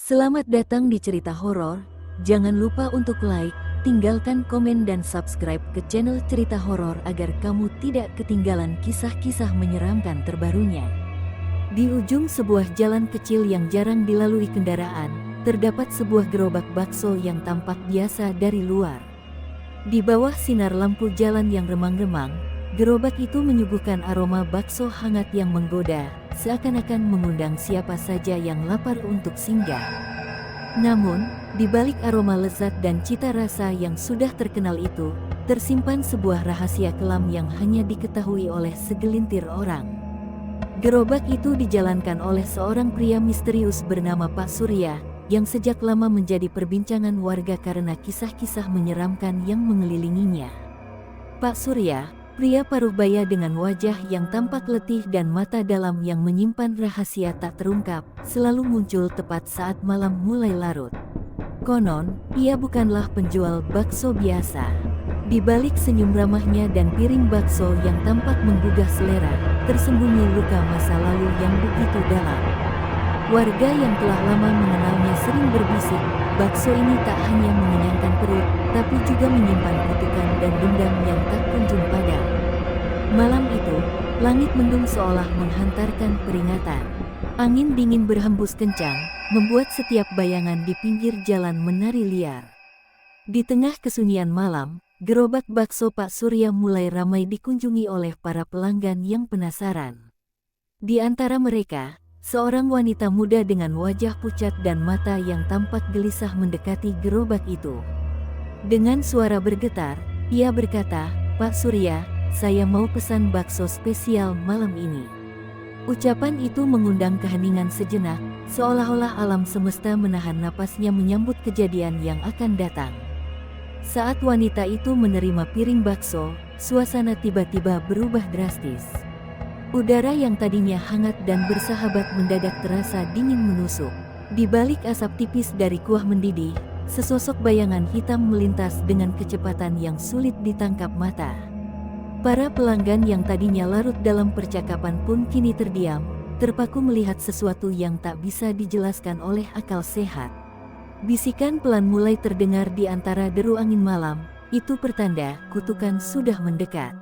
Selamat datang di cerita horor. Jangan lupa untuk like, tinggalkan komen dan subscribe ke channel cerita horor agar kamu tidak ketinggalan kisah-kisah menyeramkan terbarunya. Di ujung sebuah jalan kecil yang jarang dilalui kendaraan, terdapat sebuah gerobak bakso yang tampak biasa dari luar. Di bawah sinar lampu jalan yang remang-remang, gerobak itu menyuguhkan aroma bakso hangat yang menggoda, seakan-akan mengundang siapa saja yang lapar untuk singgah. Namun, di balik aroma lezat dan cita rasa yang sudah terkenal itu, tersimpan sebuah rahasia kelam yang hanya diketahui oleh segelintir orang. Gerobak itu dijalankan oleh seorang pria misterius bernama Pak Surya, yang sejak lama menjadi perbincangan warga karena kisah-kisah menyeramkan yang mengelilinginya. Pak Surya, pria paruh baya dengan wajah yang tampak letih dan mata dalam yang menyimpan rahasia tak terungkap, selalu muncul tepat saat malam mulai larut. Konon, ia bukanlah penjual bakso biasa. Di balik senyum ramahnya dan piring bakso yang tampak menggugah selera, tersembunyi luka masa lalu yang begitu dalam. Warga yang telah lama mengenalnya sering berbisik, bakso ini tak hanya mengenyangkan perut, tapi juga menyimpan kutukan dan dendam yang tak kunjung padam. Malam itu, langit mendung seolah menghantarkan peringatan. Angin dingin berhembus kencang, membuat setiap bayangan di pinggir jalan menari liar. Di tengah kesunyian malam, gerobak bakso Pak Surya mulai ramai dikunjungi oleh para pelanggan yang penasaran. Di antara mereka, seorang wanita muda dengan wajah pucat dan mata yang tampak gelisah mendekati gerobak itu. Dengan suara bergetar, ia berkata, "Pak Surya, saya mau pesan bakso spesial malam ini." Ucapan itu mengundang keheningan sejenak, seolah-olah alam semesta menahan napasnya menyambut kejadian yang akan datang. Saat wanita itu menerima piring bakso, suasana tiba-tiba berubah drastis. Udara yang tadinya hangat dan bersahabat mendadak terasa dingin menusuk. Di balik asap tipis dari kuah mendidih, sesosok bayangan hitam melintas dengan kecepatan yang sulit ditangkap mata. Para pelanggan yang tadinya larut dalam percakapan pun kini terdiam, terpaku melihat sesuatu yang tak bisa dijelaskan oleh akal sehat. Bisikan pelan mulai terdengar di antara deru angin malam, itu pertanda kutukan sudah mendekat.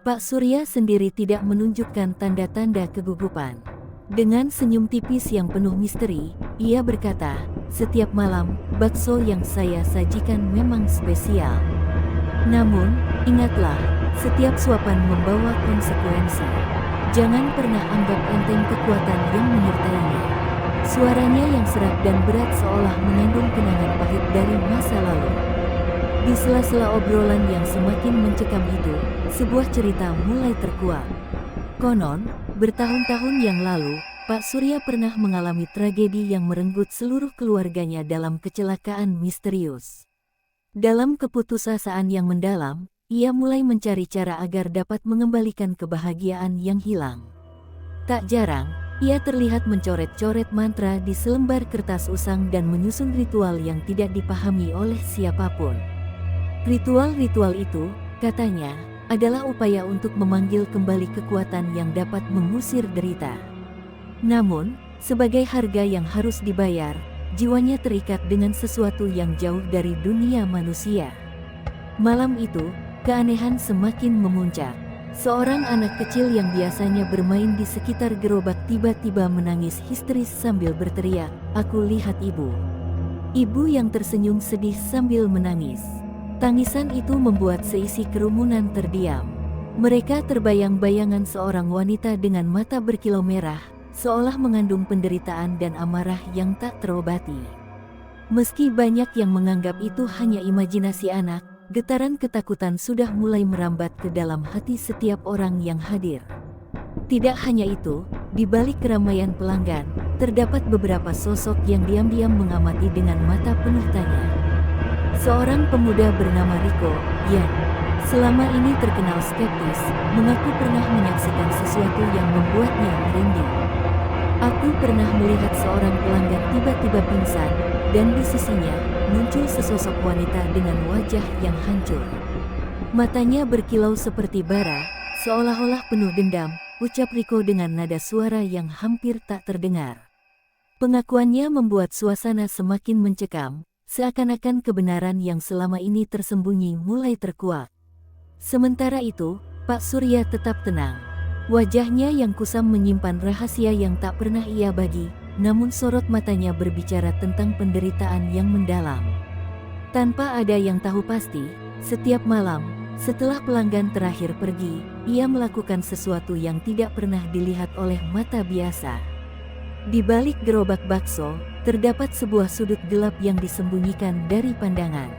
Pak Surya sendiri tidak menunjukkan tanda-tanda kegugupan. Dengan senyum tipis yang penuh misteri, ia berkata, "Setiap malam, bakso yang saya sajikan memang spesial. Namun, ingatlah, setiap suapan membawa konsekuensi. Jangan pernah anggap enteng kekuatan yang menyertainya." Suaranya yang serak dan berat seolah mengandung kenangan pahit dari masa lalu. Di sela-sela obrolan yang semakin mencekam itu, sebuah cerita mulai terkuak. Konon, bertahun-tahun yang lalu, Pak Surya pernah mengalami tragedi yang merenggut seluruh keluarganya dalam kecelakaan misterius. Dalam keputusasaan yang mendalam, ia mulai mencari cara agar dapat mengembalikan kebahagiaan yang hilang. Tak jarang, ia terlihat mencoret-coret mantra di selembar kertas usang dan menyusun ritual yang tidak dipahami oleh siapapun. Ritual-ritual itu, katanya, adalah upaya untuk memanggil kembali kekuatan yang dapat mengusir derita. Namun, sebagai harga yang harus dibayar, jiwanya terikat dengan sesuatu yang jauh dari dunia manusia. Malam itu, keanehan semakin memuncak. Seorang anak kecil yang biasanya bermain di sekitar gerobak tiba-tiba menangis histeris sambil berteriak, "Aku lihat ibu." Ibu yang tersenyum sedih sambil menangis. Tangisan itu membuat seisi kerumunan terdiam. Mereka terbayang-bayangan seorang wanita dengan mata berkilau merah, seolah mengandung penderitaan dan amarah yang tak terobati. Meski banyak yang menganggap itu hanya imajinasi anak, getaran ketakutan sudah mulai merambat ke dalam hati setiap orang yang hadir. Tidak hanya itu, di balik keramaian pelanggan, terdapat beberapa sosok yang diam-diam mengamati dengan mata penuh tanya. Seorang pemuda bernama Riko, yang selama ini terkenal skeptis, mengaku pernah menyaksikan sesuatu yang membuatnya merinding. "Aku pernah melihat seorang pelanggan tiba-tiba pingsan, dan di sisinya muncul sesosok wanita dengan wajah yang hancur. Matanya berkilau seperti bara, seolah-olah penuh dendam," ucap Riko dengan nada suara yang hampir tak terdengar. Pengakuannya membuat suasana semakin mencekam, seakan-akan kebenaran yang selama ini tersembunyi mulai terkuak. Sementara itu, Pak Surya tetap tenang. Wajahnya yang kusam menyimpan rahasia yang tak pernah ia bagi, namun sorot matanya berbicara tentang penderitaan yang mendalam. Tanpa ada yang tahu pasti, setiap malam, setelah pelanggan terakhir pergi, ia melakukan sesuatu yang tidak pernah dilihat oleh mata biasa. Di balik gerobak bakso, terdapat sebuah sudut gelap yang disembunyikan dari pandangan.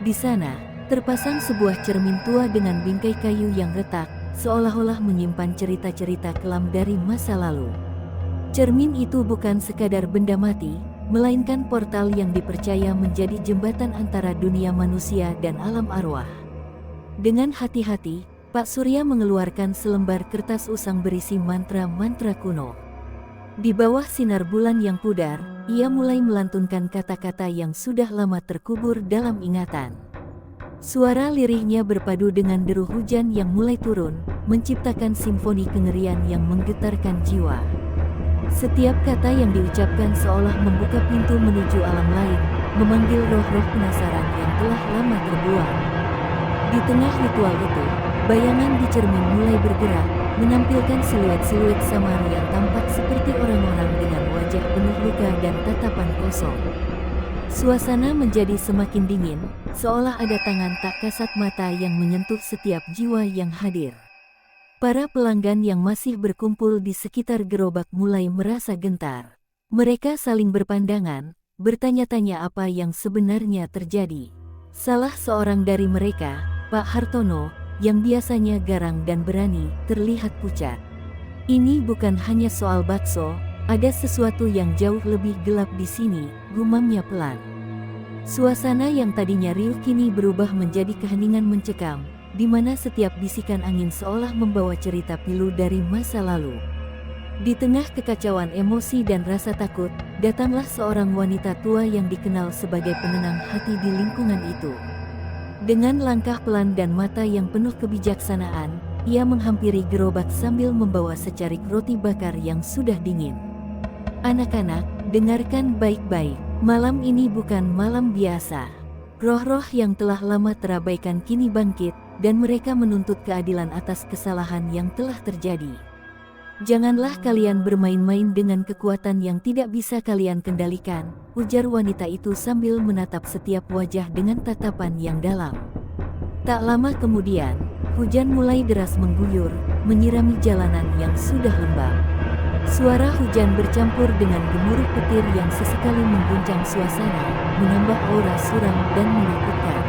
Di sana, terpasang sebuah cermin tua dengan bingkai kayu yang retak, seolah-olah menyimpan cerita-cerita kelam dari masa lalu. Cermin itu bukan sekadar benda mati, melainkan portal yang dipercaya menjadi jembatan antara dunia manusia dan alam arwah. Dengan hati-hati, Pak Surya mengeluarkan selembar kertas usang berisi mantra-mantra kuno. Di bawah sinar bulan yang pudar, ia mulai melantunkan kata-kata yang sudah lama terkubur dalam ingatan. Suara lirihnya berpadu dengan deru hujan yang mulai turun, menciptakan simfoni kengerian yang menggetarkan jiwa. Setiap kata yang diucapkan seolah membuka pintu menuju alam lain, memanggil roh-roh penasaran yang telah lama terbuang. Di tengah ritual itu, bayangan di cermin mulai bergerak, menampilkan siluet-siluet samar yang tampak seperti orang-orang dengan wajah penuh luka dan tatapan kosong. Suasana menjadi semakin dingin, seolah ada tangan tak kasat mata yang menyentuh setiap jiwa yang hadir. Para pelanggan yang masih berkumpul di sekitar gerobak mulai merasa gentar. Mereka saling berpandangan, bertanya-tanya apa yang sebenarnya terjadi. Salah seorang dari mereka, Pak Hartono, yang biasanya garang dan berani, terlihat pucat. Ini bukan hanya soal bakso, ada sesuatu yang jauh lebih gelap di sini, gumamnya pelan. Suasana yang tadinya riuh kini berubah menjadi keheningan mencekam, di mana setiap bisikan angin seolah membawa cerita pilu dari masa lalu. Di tengah kekacauan emosi dan rasa takut, datanglah seorang wanita tua yang dikenal sebagai penenang hati di lingkungan itu. Dengan langkah pelan dan mata yang penuh kebijaksanaan, ia menghampiri gerobak sambil membawa secarik roti bakar yang sudah dingin. Anak-anak, dengarkan baik-baik, malam ini bukan malam biasa. Roh-roh yang telah lama terabaikan kini bangkit, dan mereka menuntut keadilan atas kesalahan yang telah terjadi. Janganlah kalian bermain-main dengan kekuatan yang tidak bisa kalian kendalikan, ujar wanita itu sambil menatap setiap wajah dengan tatapan yang dalam. Tak lama kemudian, hujan mulai deras mengguyur, menyirami jalanan yang sudah lembab. Suara hujan bercampur dengan gemuruh petir yang sesekali mengguncang suasana, menambah aura suram dan menakutkan.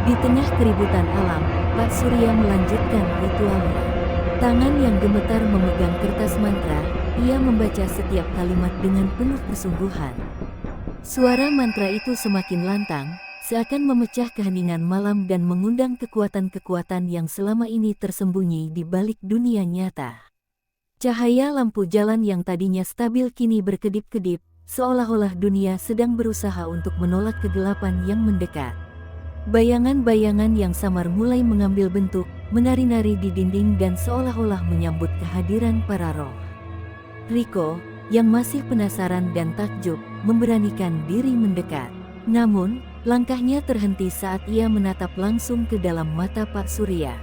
Di tengah keributan alam, Pak Surya melanjutkan ritualnya. Tangan yang gemetar memegang kertas mantra, ia membaca setiap kalimat dengan penuh kesungguhan. Suara mantra itu semakin lantang, seakan memecah keheningan malam dan mengundang kekuatan-kekuatan yang selama ini tersembunyi di balik dunia nyata. Cahaya lampu jalan yang tadinya stabil kini berkedip-kedip, seolah-olah dunia sedang berusaha untuk menolak kegelapan yang mendekat. Bayangan-bayangan yang samar mulai mengambil bentuk, menari-nari di dinding dan seolah-olah menyambut kehadiran para roh. Riko, yang masih penasaran dan takjub, memberanikan diri mendekat. Namun, langkahnya terhenti saat ia menatap langsung ke dalam mata Pak Surya.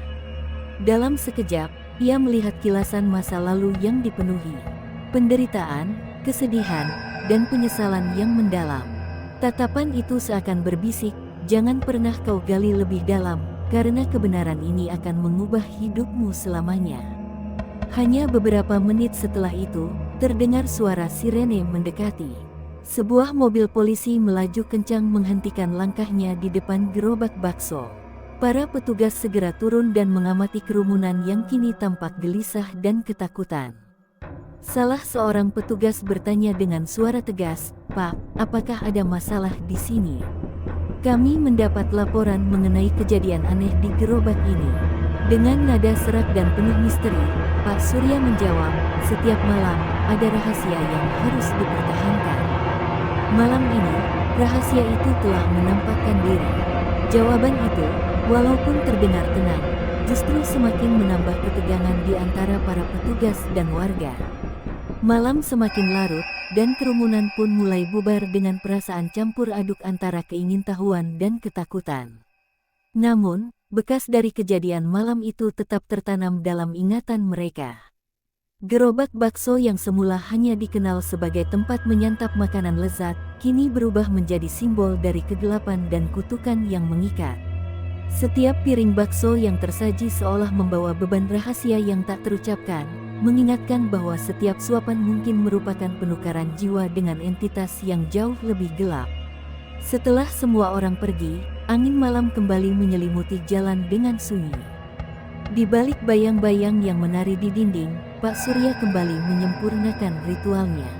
Dalam sekejap, ia melihat kilasan masa lalu yang dipenuhi penderitaan, kesedihan, dan penyesalan yang mendalam. Tatapan itu seakan berbisik, jangan pernah kau gali lebih dalam, karena kebenaran ini akan mengubah hidupmu selamanya. Hanya beberapa menit setelah itu, terdengar suara sirene mendekati. Sebuah mobil polisi melaju kencang menghentikan langkahnya di depan gerobak bakso. Para petugas segera turun dan mengamati kerumunan yang kini tampak gelisah dan ketakutan. Salah seorang petugas bertanya dengan suara tegas, "Pak, apakah ada masalah di sini? Kami mendapat laporan mengenai kejadian aneh di gerobak ini." Dengan nada serak dan penuh misteri, Pak Surya menjawab, "Setiap malam, ada rahasia yang harus dipertahankan. Malam ini, rahasia itu telah menampakkan diri." Jawaban itu, walaupun terdengar tenang, justru semakin menambah ketegangan di antara para petugas dan warga. Malam semakin larut, dan kerumunan pun mulai bubar dengan perasaan campur aduk antara keingintahuan dan ketakutan. Namun, bekas dari kejadian malam itu tetap tertanam dalam ingatan mereka. Gerobak bakso yang semula hanya dikenal sebagai tempat menyantap makanan lezat, kini berubah menjadi simbol dari kegelapan dan kutukan yang mengikat. Setiap piring bakso yang tersaji seolah membawa beban rahasia yang tak terucapkan, mengingatkan bahwa setiap suapan mungkin merupakan penukaran jiwa dengan entitas yang jauh lebih gelap. Setelah semua orang pergi, angin malam kembali menyelimuti jalan dengan sunyi. Di balik bayang-bayang yang menari di dinding, Pak Surya kembali menyempurnakan ritualnya.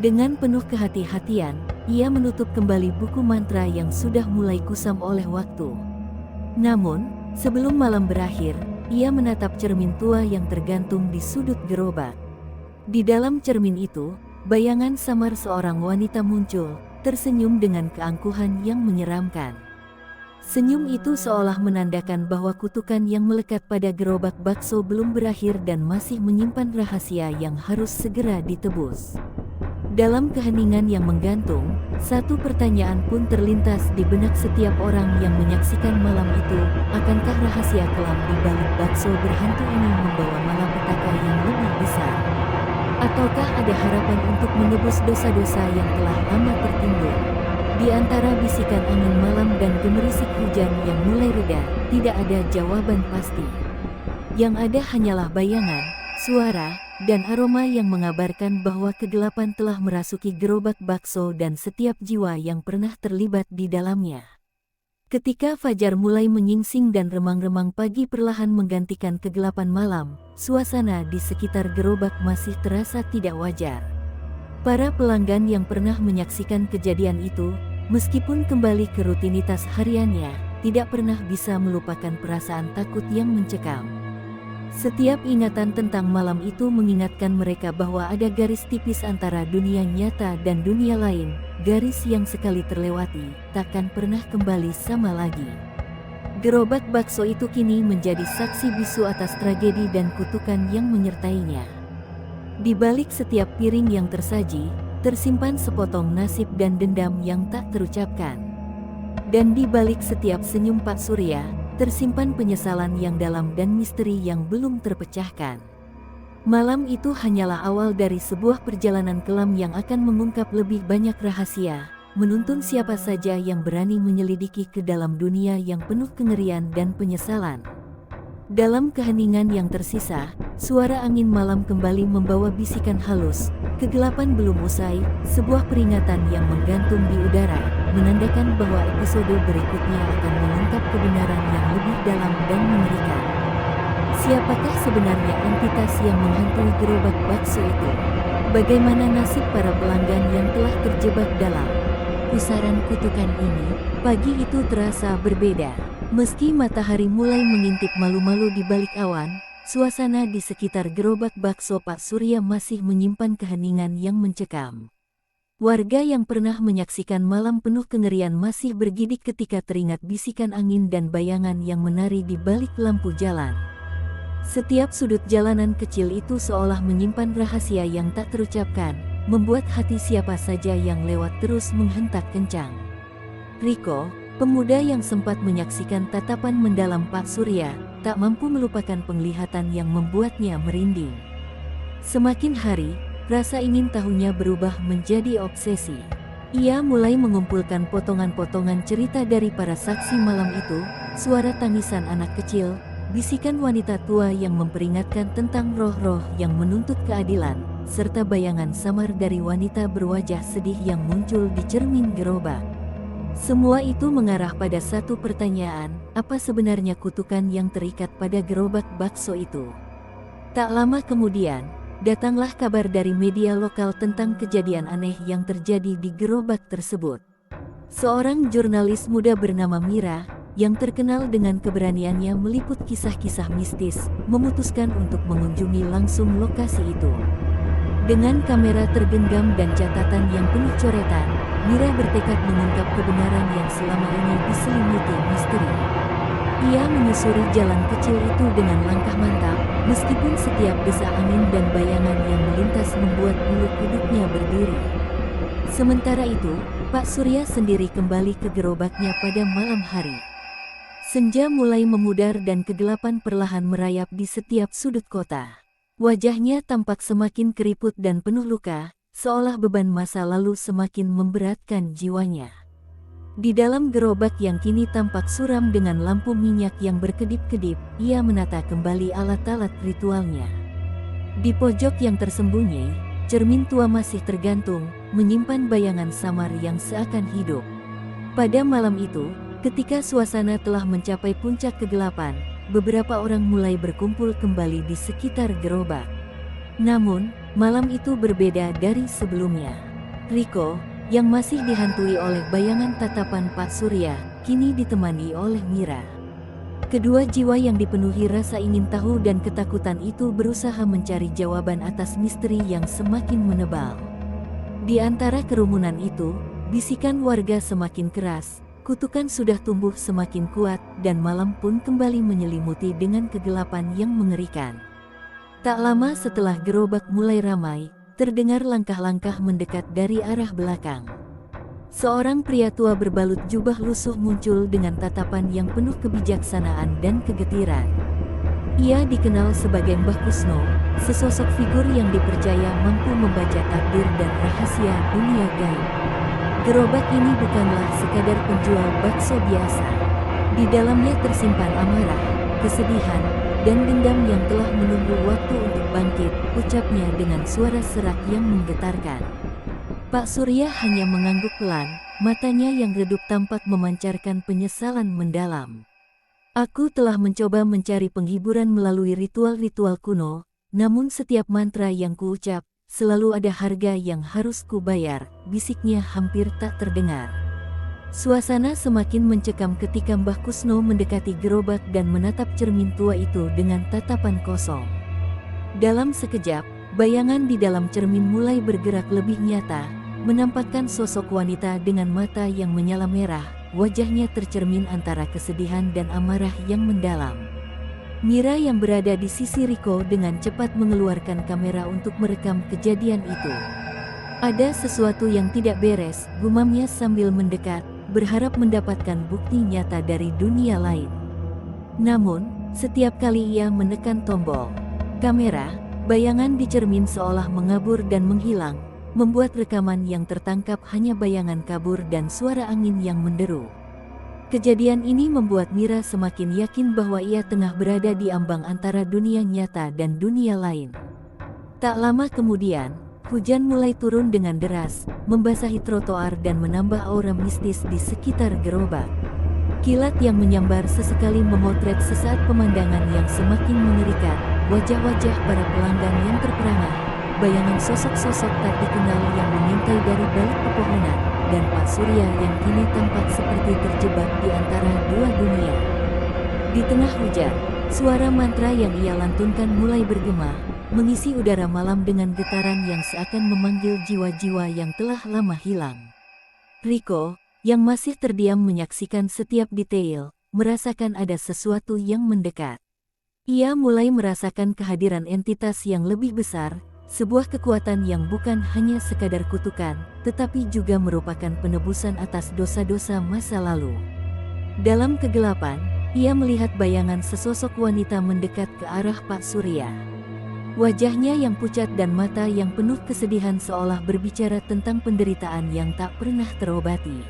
Dengan penuh kehati-hatian, ia menutup kembali buku mantra yang sudah mulai kusam oleh waktu. Namun, sebelum malam berakhir, ia menatap cermin tua yang tergantung di sudut gerobak. Di dalam cermin itu, bayangan samar seorang wanita muncul, tersenyum dengan keangkuhan yang menyeramkan. Senyum itu seolah menandakan bahwa kutukan yang melekat pada gerobak bakso belum berakhir dan masih menyimpan rahasia yang harus segera ditebus. Dalam keheningan yang menggantung, satu pertanyaan pun terlintas di benak setiap orang yang menyaksikan malam itu, akankah rahasia kelam di balik bakso berhantu ini membawa malapetaka yang lebih besar? Ataukah ada harapan untuk menebus dosa-dosa yang telah lama tertimbun? Di antara bisikan angin malam dan gemerisik hujan yang mulai reda, tidak ada jawaban pasti. Yang ada hanyalah bayangan, suara, dan aroma yang mengabarkan bahwa kegelapan telah merasuki gerobak bakso dan setiap jiwa yang pernah terlibat di dalamnya. Ketika fajar mulai menyingsing dan remang-remang pagi perlahan menggantikan kegelapan malam, suasana di sekitar gerobak masih terasa tidak wajar. Para pelanggan yang pernah menyaksikan kejadian itu, meskipun kembali ke rutinitas hariannya, tidak pernah bisa melupakan perasaan takut yang mencekam. Setiap ingatan tentang malam itu mengingatkan mereka bahwa ada garis tipis antara dunia nyata dan dunia lain, garis yang sekali terlewati, takkan pernah kembali sama lagi. Gerobak bakso itu kini menjadi saksi bisu atas tragedi dan kutukan yang menyertainya. Di balik setiap piring yang tersaji, tersimpan sepotong nasib dan dendam yang tak terucapkan. Dan di balik setiap senyum Pak Surya, tersimpan penyesalan yang dalam dan misteri yang belum terpecahkan. Malam itu hanyalah awal dari sebuah perjalanan kelam yang akan mengungkap lebih banyak rahasia, menuntun siapa saja yang berani menyelidiki ke dalam dunia yang penuh kengerian dan penyesalan. Dalam keheningan yang tersisa, suara angin malam kembali membawa bisikan halus. Kegelapan belum usai, sebuah peringatan yang menggantung di udara, menandakan bahwa episode berikutnya akan mengungkap kebenaran yang lebih dalam dan mengerikan. Siapakah sebenarnya entitas yang menghantui gerobak bakso itu? Bagaimana nasib para pelanggan yang telah terjebak dalam pusaran kutukan ini? Pagi itu terasa berbeda. Meski matahari mulai mengintip malu-malu di balik awan, suasana di sekitar gerobak bakso Pak Surya masih menyimpan keheningan yang mencekam. Warga yang pernah menyaksikan malam penuh kengerian masih bergidik ketika teringat bisikan angin dan bayangan yang menari di balik lampu jalan. Setiap sudut jalanan kecil itu seolah menyimpan rahasia yang tak terucapkan, membuat hati siapa saja yang lewat terus menghentak kencang. Riko, pemuda yang sempat menyaksikan tatapan mendalam Pak Surya, tak mampu melupakan penglihatan yang membuatnya merinding. Semakin hari, rasa ingin tahunya berubah menjadi obsesi. Ia mulai mengumpulkan potongan-potongan cerita dari para saksi malam itu, suara tangisan anak kecil, bisikan wanita tua yang memperingatkan tentang roh-roh yang menuntut keadilan, serta bayangan samar dari wanita berwajah sedih yang muncul di cermin gerobak. Semua itu mengarah pada satu pertanyaan, apa sebenarnya kutukan yang terikat pada gerobak bakso itu? Tak lama kemudian, datanglah kabar dari media lokal tentang kejadian aneh yang terjadi di gerobak tersebut. Seorang jurnalis muda bernama Mira, yang terkenal dengan keberaniannya meliput kisah-kisah mistis, memutuskan untuk mengunjungi langsung lokasi itu. Dengan kamera tergenggam dan catatan yang penuh coretan, Mira bertekad mengungkap kebenaran yang selama ini diselimuti misteri. Ia menyusuri jalan kecil itu dengan langkah mantap, meskipun setiap desa angin dan bayangan yang melintas membuat bulu kuduknya berdiri. Sementara itu, Pak Surya sendiri kembali ke gerobaknya pada malam hari. Senja mulai memudar dan kegelapan perlahan merayap di setiap sudut kota. Wajahnya tampak semakin keriput dan penuh luka, seolah beban masa lalu semakin memberatkan jiwanya. Di dalam gerobak yang kini tampak suram dengan lampu minyak yang berkedip-kedip, ia menata kembali alat-alat ritualnya. Di pojok yang tersembunyi, cermin tua masih tergantung, menyimpan bayangan samar yang seakan hidup. Pada malam itu, ketika suasana telah mencapai puncak kegelapan, beberapa orang mulai berkumpul kembali di sekitar gerobak. Namun, malam itu berbeda dari sebelumnya. Riko, yang masih dihantui oleh bayangan tatapan Pak Surya, kini ditemani oleh Mira. Kedua jiwa yang dipenuhi rasa ingin tahu dan ketakutan itu berusaha mencari jawaban atas misteri yang semakin menebal. Di antara kerumunan itu, bisikan warga semakin keras. Kutukan sudah tumbuh semakin kuat, dan malam pun kembali menyelimuti dengan kegelapan yang mengerikan. Tak lama setelah gerobak mulai ramai, terdengar langkah-langkah mendekat dari arah belakang. Seorang pria tua berbalut jubah lusuh muncul dengan tatapan yang penuh kebijaksanaan dan kegetiran. Ia dikenal sebagai Mbah Kusno, sesosok figur yang dipercaya mampu membaca takdir dan rahasia dunia gaib. Gerobak ini bukanlah sekadar penjual bakso biasa. Di dalamnya tersimpan amarah, kesedihan, dan dendam yang telah menunggu waktu untuk bangkit, ucapnya dengan suara serak yang menggetarkan. Pak Surya hanya mengangguk pelan, matanya yang redup tampak memancarkan penyesalan mendalam. Aku telah mencoba mencari penghiburan melalui ritual-ritual kuno, namun setiap mantra yang kuucap, selalu ada harga yang harus kubayar, bisiknya hampir tak terdengar. Suasana semakin mencekam ketika Mbah Kusno mendekati gerobak dan menatap cermin tua itu dengan tatapan kosong. Dalam sekejap, bayangan di dalam cermin mulai bergerak lebih nyata, menampakkan sosok wanita dengan mata yang menyala merah, wajahnya tercermin antara kesedihan dan amarah yang mendalam. Mira yang berada di sisi Riko dengan cepat mengeluarkan kamera untuk merekam kejadian itu. Ada sesuatu yang tidak beres, gumamnya sambil mendekat, berharap mendapatkan bukti nyata dari dunia lain. Namun, setiap kali ia menekan tombol kamera, bayangan di cermin seolah mengabur dan menghilang, membuat rekaman yang tertangkap hanya bayangan kabur dan suara angin yang menderu. Kejadian ini membuat Mira semakin yakin bahwa ia tengah berada di ambang antara dunia nyata dan dunia lain. Tak lama kemudian, hujan mulai turun dengan deras, membasahi trotoar dan menambah aura mistis di sekitar gerobak. Kilat yang menyambar sesekali memotret sesaat pemandangan yang semakin mengerikan, wajah-wajah para pelanggan yang terperangah, bayangan sosok-sosok tak dikenal yang mengintai dari balik pepohonan, dan Pak Surya yang kini tampak seperti terjebak di antara dua dunia. Di tengah hujan, suara mantra yang ia lantunkan mulai bergema, mengisi udara malam dengan getaran yang seakan memanggil jiwa-jiwa yang telah lama hilang. Riko, yang masih terdiam menyaksikan setiap detail, merasakan ada sesuatu yang mendekat. Ia mulai merasakan kehadiran entitas yang lebih besar, sebuah kekuatan yang bukan hanya sekadar kutukan, tetapi juga merupakan penebusan atas dosa-dosa masa lalu. Dalam kegelapan, ia melihat bayangan sesosok wanita mendekat ke arah Pak Surya. Wajahnya yang pucat dan mata yang penuh kesedihan seolah berbicara tentang penderitaan yang tak pernah terobati.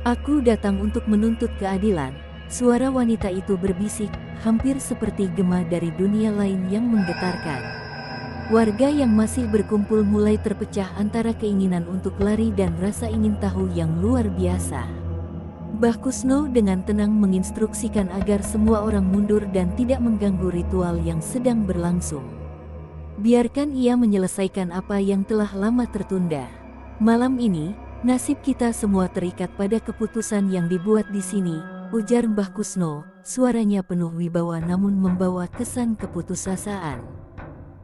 "Aku datang untuk menuntut keadilan," suara wanita itu berbisik, hampir seperti gema dari dunia lain yang menggetarkan. Warga yang masih berkumpul mulai terpecah antara keinginan untuk lari dan rasa ingin tahu yang luar biasa. Mbah Kusno dengan tenang menginstruksikan agar semua orang mundur dan tidak mengganggu ritual yang sedang berlangsung. Biarkan ia menyelesaikan apa yang telah lama tertunda. Malam ini, nasib kita semua terikat pada keputusan yang dibuat di sini, ujar Mbah Kusno, suaranya penuh wibawa namun membawa kesan keputusasaan.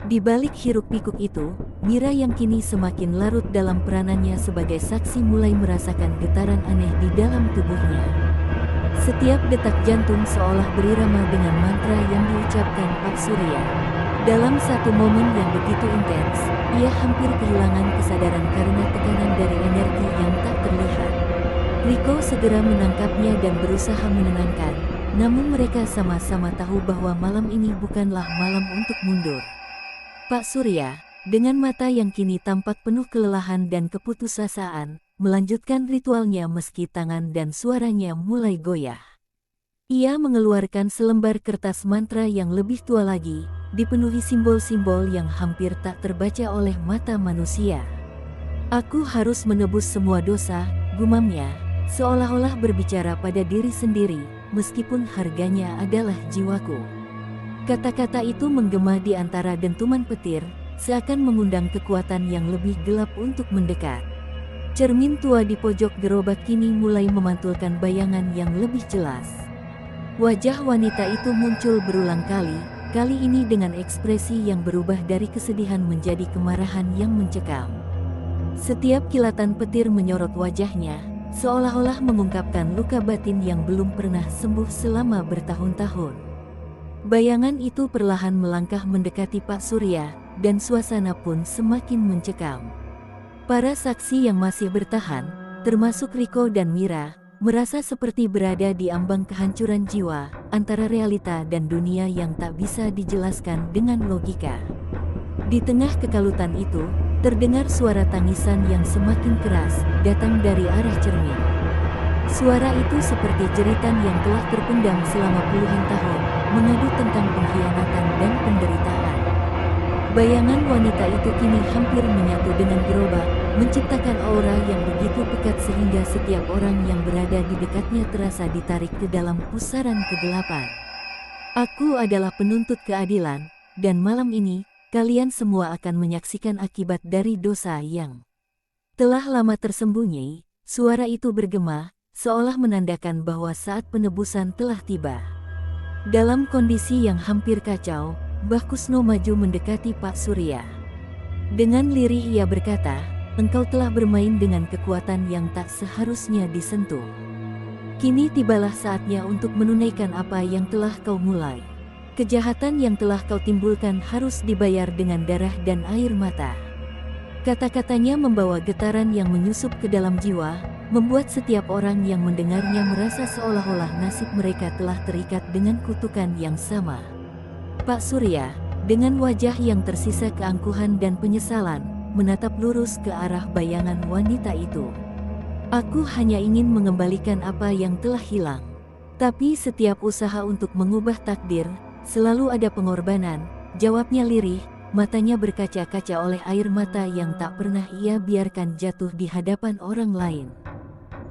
Di balik hiruk-pikuk itu, Mira yang kini semakin larut dalam peranannya sebagai saksi mulai merasakan getaran aneh di dalam tubuhnya. Setiap detak jantung seolah berirama dengan mantra yang diucapkan Pak Surya. Dalam satu momen yang begitu intens, ia hampir kehilangan kesadaran karena tekanan dari energi yang tak terlihat. Riko segera menangkapnya dan berusaha menenangkan, namun mereka sama-sama tahu bahwa malam ini bukanlah malam untuk mundur. Pak Surya, dengan mata yang kini tampak penuh kelelahan dan keputusasaan, melanjutkan ritualnya meski tangan dan suaranya mulai goyah. Ia mengeluarkan selembar kertas mantra yang lebih tua lagi, dipenuhi simbol-simbol yang hampir tak terbaca oleh mata manusia. "Aku harus menebus semua dosa," gumamnya, seolah-olah berbicara pada diri sendiri, meskipun harganya adalah jiwaku. Kata-kata itu menggema di antara dentuman petir, seakan mengundang kekuatan yang lebih gelap untuk mendekat. Cermin tua di pojok gerobak kini mulai memantulkan bayangan yang lebih jelas. Wajah wanita itu muncul berulang kali, kali ini dengan ekspresi yang berubah dari kesedihan menjadi kemarahan yang mencekam. Setiap kilatan petir menyorot wajahnya, seolah-olah mengungkapkan luka batin yang belum pernah sembuh selama bertahun-tahun. Bayangan itu perlahan melangkah mendekati Pak Surya, dan suasana pun semakin mencekam. Para saksi yang masih bertahan, termasuk Riko dan Mira, merasa seperti berada di ambang kehancuran jiwa, antara realita dan dunia yang tak bisa dijelaskan dengan logika. Di tengah kekalutan itu, terdengar suara tangisan yang semakin keras, datang dari arah cermin. Suara itu seperti jeritan yang telah terpendam selama puluhan tahun, mengadu tentang pengkhianatan dan penderitaan. Bayangan wanita itu kini hampir menyatu dengan gerobak, menciptakan aura yang begitu pekat sehingga setiap orang yang berada di dekatnya terasa ditarik ke dalam pusaran kegelapan. "Aku adalah penuntut keadilan, dan malam ini, kalian semua akan menyaksikan akibat dari dosa yang telah lama tersembunyi." Suara itu bergema, seolah menandakan bahwa saat penebusan telah tiba. Dalam kondisi yang hampir kacau, Mbah Kusno maju mendekati Pak Surya. Dengan lirih ia berkata, "Engkau telah bermain dengan kekuatan yang tak seharusnya disentuh. Kini tibalah saatnya untuk menunaikan apa yang telah kau mulai. Kejahatan yang telah kau timbulkan harus dibayar dengan darah dan air mata." Kata-katanya membawa getaran yang menyusup ke dalam jiwa, membuat setiap orang yang mendengarnya merasa seolah-olah nasib mereka telah terikat dengan kutukan yang sama. Pak Surya, dengan wajah yang tersisa keangkuhan dan penyesalan, menatap lurus ke arah bayangan wanita itu. "Aku hanya ingin mengembalikan apa yang telah hilang. Tapi setiap usaha untuk mengubah takdir, selalu ada pengorbanan," jawabnya lirih, matanya berkaca-kaca oleh air mata yang tak pernah ia biarkan jatuh di hadapan orang lain.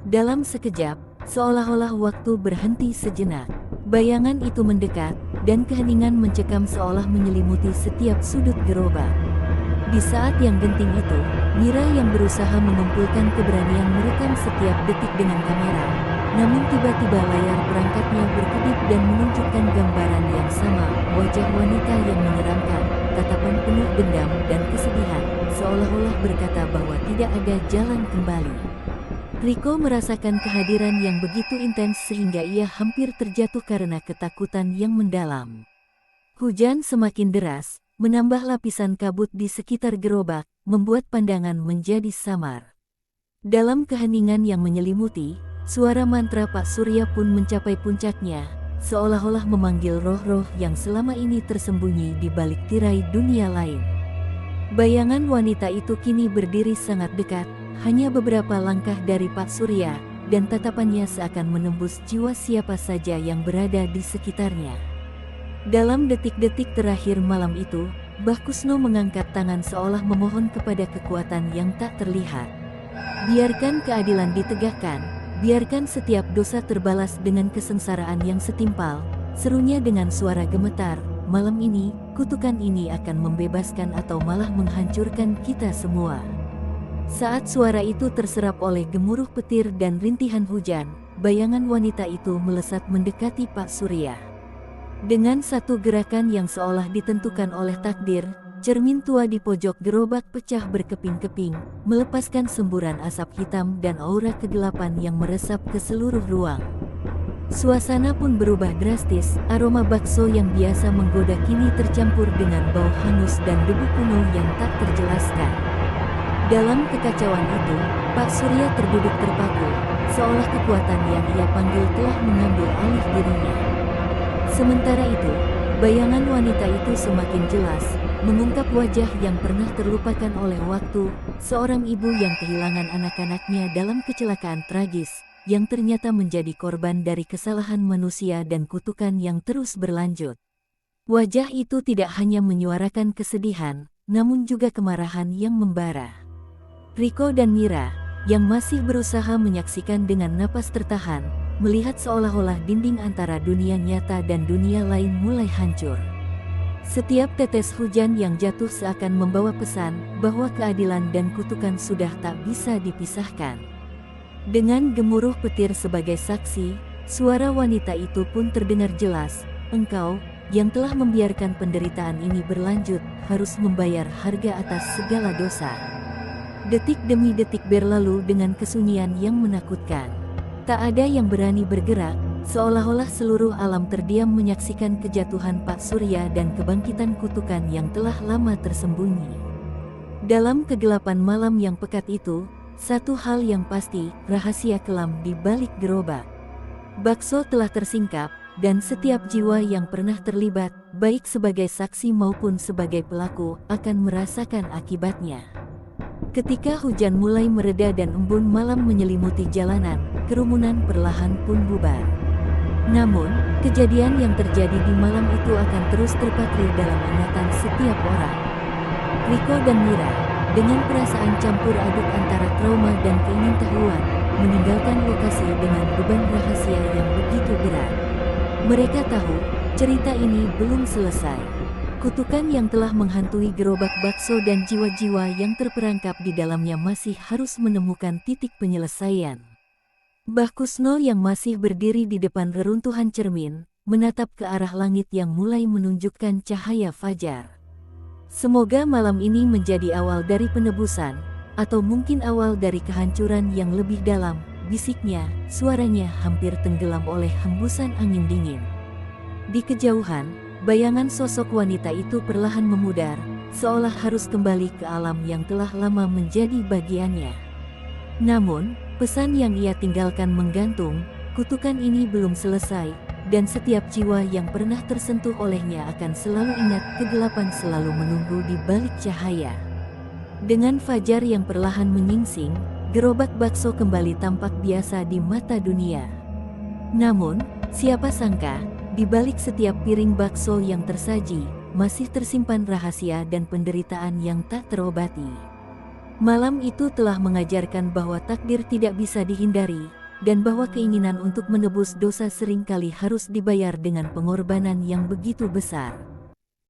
Dalam sekejap, seolah-olah waktu berhenti sejenak. Bayangan itu mendekat, dan keheningan mencekam seolah menyelimuti setiap sudut gerobak. Di saat yang genting itu, Mira yang berusaha mengumpulkan keberanian merekam setiap detik dengan kamera. Namun tiba-tiba layar perangkatnya berkedip dan menunjukkan gambaran yang sama, wajah wanita yang menyeramkan, tatapan penuh dendam dan kesedihan, seolah-olah berkata bahwa tidak ada jalan kembali. Riko merasakan kehadiran yang begitu intens sehingga ia hampir terjatuh karena ketakutan yang mendalam. Hujan semakin deras, menambah lapisan kabut di sekitar gerobak, membuat pandangan menjadi samar. Dalam keheningan yang menyelimuti, suara mantra Pak Surya pun mencapai puncaknya, seolah-olah memanggil roh-roh yang selama ini tersembunyi di balik tirai dunia lain. Bayangan wanita itu kini berdiri sangat dekat, hanya beberapa langkah dari Pak Surya, dan tatapannya seakan menembus jiwa siapa saja yang berada di sekitarnya. Dalam detik-detik terakhir malam itu, Mbah Kusno mengangkat tangan seolah memohon kepada kekuatan yang tak terlihat. "Biarkan keadilan ditegakkan, biarkan setiap dosa terbalas dengan kesengsaraan yang setimpal," serunya dengan suara gemetar. "Malam ini, kutukan ini akan membebaskan atau malah menghancurkan kita semua." Saat suara itu terserap oleh gemuruh petir dan rintihan hujan, bayangan wanita itu melesat mendekati Pak Surya. Dengan satu gerakan yang seolah ditentukan oleh takdir, cermin tua di pojok gerobak pecah berkeping-keping, melepaskan semburan asap hitam dan aura kegelapan yang meresap ke seluruh ruang. Suasana pun berubah drastis, aroma bakso yang biasa menggoda kini tercampur dengan bau hangus dan debu kuno yang tak terjelaskan. Dalam kekacauan itu, Pak Surya terduduk terpaku, seolah kekuatan yang ia panggil telah mengambil alih dirinya. Sementara itu, bayangan wanita itu semakin jelas, mengungkap wajah yang pernah terlupakan oleh waktu, seorang ibu yang kehilangan anak-anaknya dalam kecelakaan tragis, yang ternyata menjadi korban dari kesalahan manusia dan kutukan yang terus berlanjut. Wajah itu tidak hanya menyuarakan kesedihan, namun juga kemarahan yang membara. Riko dan Mira, yang masih berusaha menyaksikan dengan napas tertahan, melihat seolah-olah dinding antara dunia nyata dan dunia lain mulai hancur. Setiap tetes hujan yang jatuh seakan membawa pesan bahwa keadilan dan kutukan sudah tak bisa dipisahkan. Dengan gemuruh petir sebagai saksi, suara wanita itu pun terdengar jelas, "Engkau, yang telah membiarkan penderitaan ini berlanjut, harus membayar harga atas segala dosa." Detik demi detik berlalu dengan kesunyian yang menakutkan. Tak ada yang berani bergerak, seolah-olah seluruh alam terdiam menyaksikan kejatuhan Pak Surya dan kebangkitan kutukan yang telah lama tersembunyi. Dalam kegelapan malam yang pekat itu, satu hal yang pasti, rahasia kelam di balik gerobak bakso telah tersingkap, dan setiap jiwa yang pernah terlibat, baik sebagai saksi maupun sebagai pelaku, akan merasakan akibatnya. Ketika hujan mulai mereda dan embun malam menyelimuti jalanan, kerumunan perlahan pun bubar. Namun, kejadian yang terjadi di malam itu akan terus terpatri dalam ingatan setiap orang. Riko dan Mira, dengan perasaan campur aduk antara trauma dan keingintahuan, meninggalkan lokasi dengan beban rahasia yang begitu berat. Mereka tahu, cerita ini belum selesai. Kutukan yang telah menghantui gerobak bakso dan jiwa-jiwa yang terperangkap di dalamnya masih harus menemukan titik penyelesaian. Mbah Kusno yang masih berdiri di depan reruntuhan cermin, menatap ke arah langit yang mulai menunjukkan cahaya fajar. Semoga malam ini menjadi awal dari penebusan, atau mungkin awal dari kehancuran yang lebih dalam, bisiknya, suaranya hampir tenggelam oleh hembusan angin dingin. Di kejauhan, bayangan sosok wanita itu perlahan memudar, seolah harus kembali ke alam yang telah lama menjadi bagiannya. Namun, pesan yang ia tinggalkan menggantung, kutukan ini belum selesai, dan setiap jiwa yang pernah tersentuh olehnya akan selalu ingat kegelapan selalu menunggu di balik cahaya. Dengan fajar yang perlahan menyingsing, gerobak bakso kembali tampak biasa di mata dunia. Namun, siapa sangka, di balik setiap piring bakso yang tersaji, masih tersimpan rahasia dan penderitaan yang tak terobati. Malam itu telah mengajarkan bahwa takdir tidak bisa dihindari, dan bahwa keinginan untuk menebus dosa seringkali harus dibayar dengan pengorbanan yang begitu besar.